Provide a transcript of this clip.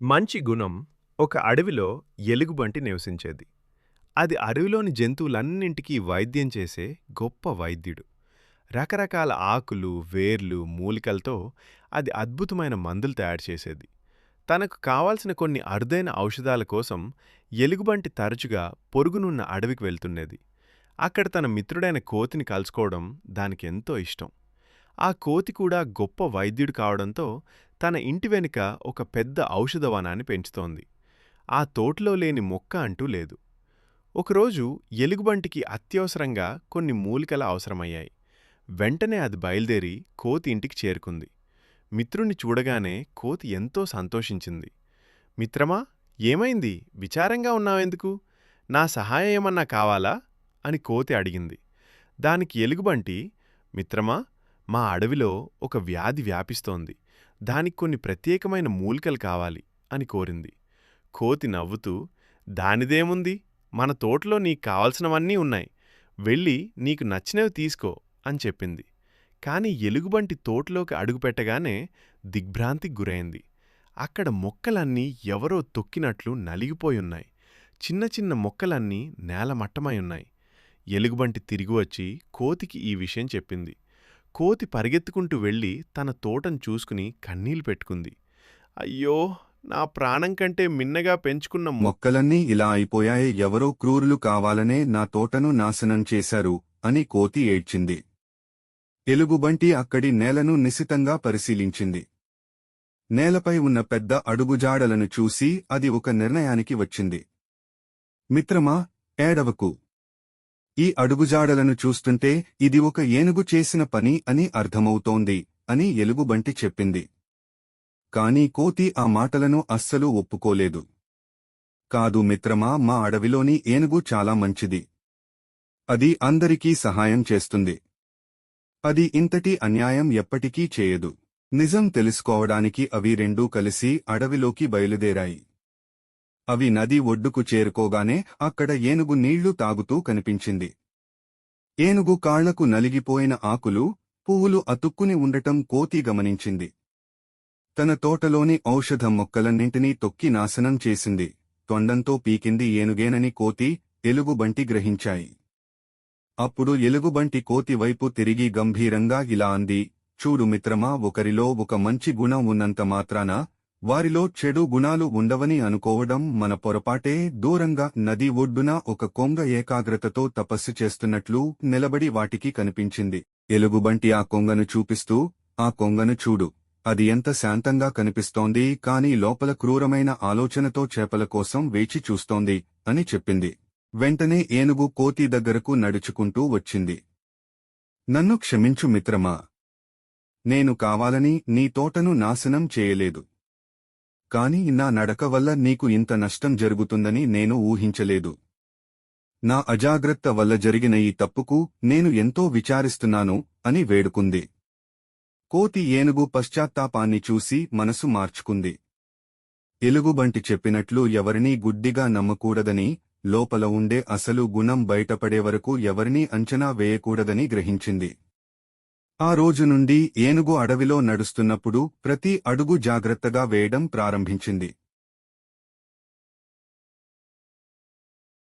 మంచి గుణం ఒక అడవిలో ఎలుగుబంటి నివసించేది. అది అడవిలోని జంతువులన్నింటికీ వైద్యం చేసే గొప్ప వైద్యుడు. రకరకాల ఆకులు, వేర్లు, మూలికలతో అది అద్భుతమైన మందులు తయారు చేసేది. తనకు కావాల్సిన కొన్ని అరుదైన ఔషధాల కోసం ఎలుగుబంటి తరచుగా పొరుగునున్న అడవికి వెళ్తుండేది. అక్కడ తన మిత్రుడైన కోతిని కలుసుకోవడం దానికెంతో ఇష్టం. ఆ కోతి కూడా గొప్ప వైద్యుడు కావడంతో తన ఇంటి వెనుక ఒక పెద్ద ఔషధవనాన్ని పెంచుతోంది. ఆ తోటలో లేని మొక్క అంటూ లేదు. ఒకరోజు ఎలుగుబంటికి అత్యవసరంగా కొన్ని మూలికల అవసరమయ్యాయి. వెంటనే అది బయలుదేరి కోతి ఇంటికి చేరుకుంది. మిత్రుణ్ణి చూడగానే కోతి ఎంతో సంతోషించింది. మిత్రమా, ఏమైంది? విచారంగా ఉన్నావెందుకు? నా సహాయం ఏమన్నా కావాలా? అని కోతి అడిగింది. దానికి ఎలుగుబంటి, మిత్రమా, మా అడవిలో ఒక వ్యాధి వ్యాపిస్తోంది. దానికి కొన్ని ప్రత్యేకమైన మూలికలు కావాలి అని కోరింది. కోతి నవ్వుతూ, దానిదేముంది, మన తోటలో నీకు కావలసినవన్నీ ఉన్నాయి. వెళ్ళి నీకు నచ్చినవి తీసుకో అని చెప్పింది. కాని ఎలుగుబంటి తోటలోకి అడుగుపెట్టగానే దిగ్భ్రాంతికి గురైంది. అక్కడ మొక్కలన్నీ ఎవరో తొక్కినట్లు నలిగిపోయున్నాయి. చిన్న చిన్న మొక్కలన్నీ నేలమట్టమై ఉన్నాయి. ఎలుగుబంటి తిరిగివచ్చి కోతికి ఈ విషయం చెప్పింది. కోతి పరిగెత్తుకుంటూ వెళ్ళి తన తోటను చూసుకుని కన్నీళ్లు పెట్టుకుంది. అయ్యో, నా ప్రాణం కంటే మిన్నగా పెంచుకున్న మొక్కలన్నీ ఇలా అయిపోయాయే, ఎవరో క్రూరులు కావాలనే నా తోటను నాశనం చేశారు అని కోతి ఏడ్చింది. ఎలుగుబంటి అక్కడి నేలను నిశితంగా పరిశీలించింది. నేలపై ఉన్న పెద్ద అడుగుజాడలను చూసి అది ఒక నిర్ణయానికి వచ్చింది. మిత్రమా, ఏడవకు. ఈ అడుగుజాడలను చూస్తుంటే ఇది ఒక ఏనుగు చేసిన పని అని అర్థమవుతోంది అని ఎలుగుబంటి చెప్పింది. కాని కోతి ఆ మాటలను అస్సలు ఒప్పుకోలేదు. కాదు మిత్రమా, మా అడవిలోని ఏనుగు చాలా మంచిది. అది అందరికీ సహాయం చేస్తుంది. అది ఇంతటి అన్యాయం ఎప్పటికీ చేయదు. నిజం తెలుసుకోవడానికి అవి రెండూ కలిసి అడవిలోకి బయలుదేరాయి. అవి నది ఒడ్డుకు చేరుకోగానే అక్కడ ఏనుగు నీళ్లు తాగుతూ కనిపించింది. ఏనుగు కాళ్లకు నలిగిపోయిన ఆకులు, పువ్వులు అతుక్కుని ఉండటం కోతి గమనించింది. తన తోటలోని ఔషధ మొక్కలన్నింటినీ తొక్కి నాశనం చేసింది. తొండంతో పీకింది ఏనుగేనని కోతి, ఎలుగుబంటి గ్రహించాయి. అప్పుడు ఎలుగుబంటి కోతి వైపు తిరిగి గంభీరంగా ఇలా అంది, చూడు మిత్రమా, ఒకరిలో ఒక మంచి గుణం ఉన్నంత మాత్రాన వారిలో చెడు గుణాలు ఉండవని అనుకోవడం మన పొరపాటే. దూరంగా నది ఒడ్డున ఒక కొంగ ఏకాగ్రతతో తపస్సు చేస్తున్నట్లు నిలబడి వాటికి కనిపించింది. ఎలుగుబంటి ఆ కొంగను చూపిస్తూ, ఆ కొంగను చూడు, అది ఎంత శాంతంగా కనిపిస్తోంది, కాని లోపల క్రూరమైన ఆలోచనతో చేపల కోసం వేచి చూస్తోంది అని చెప్పింది. వెంటనే ఏనుగు కోతి దగ్గరకు నడుచుకుంటూ వచ్చింది. నన్ను క్షమించు మిత్రమా, నేను కావాలని నీ తోటను నాశనం చేయలేదు. కాని నా నడక వల్ల నీకు ఇంత నష్టం జరుగుతుందని నేను ఊహించలేదు. నా అజాగ్రత్త వల్ల జరిగిన ఈ తప్పుకు నేను ఎంతో విచారిస్తున్నాను అని వేడుకుంది. కోతి ఏనుగు పశ్చాత్తాపాన్ని చూసి మనసు మార్చుకుంది. ఎలుగుబంటి చెప్పినట్లు ఎవరినీ గుడ్డిగా నమ్మకూడదని, లోపల ఉండే అసలు గుణం బయటపడే వరకు ఎవరినీ అంచనా వేయకూడదని గ్రహించింది. ఆ రోజు నుండి ఏనుగు అడవిలో నడుస్తున్నప్పుడు ప్రతి అడుగు జాగ్రత్తగా వేయడం ప్రారంభించింది.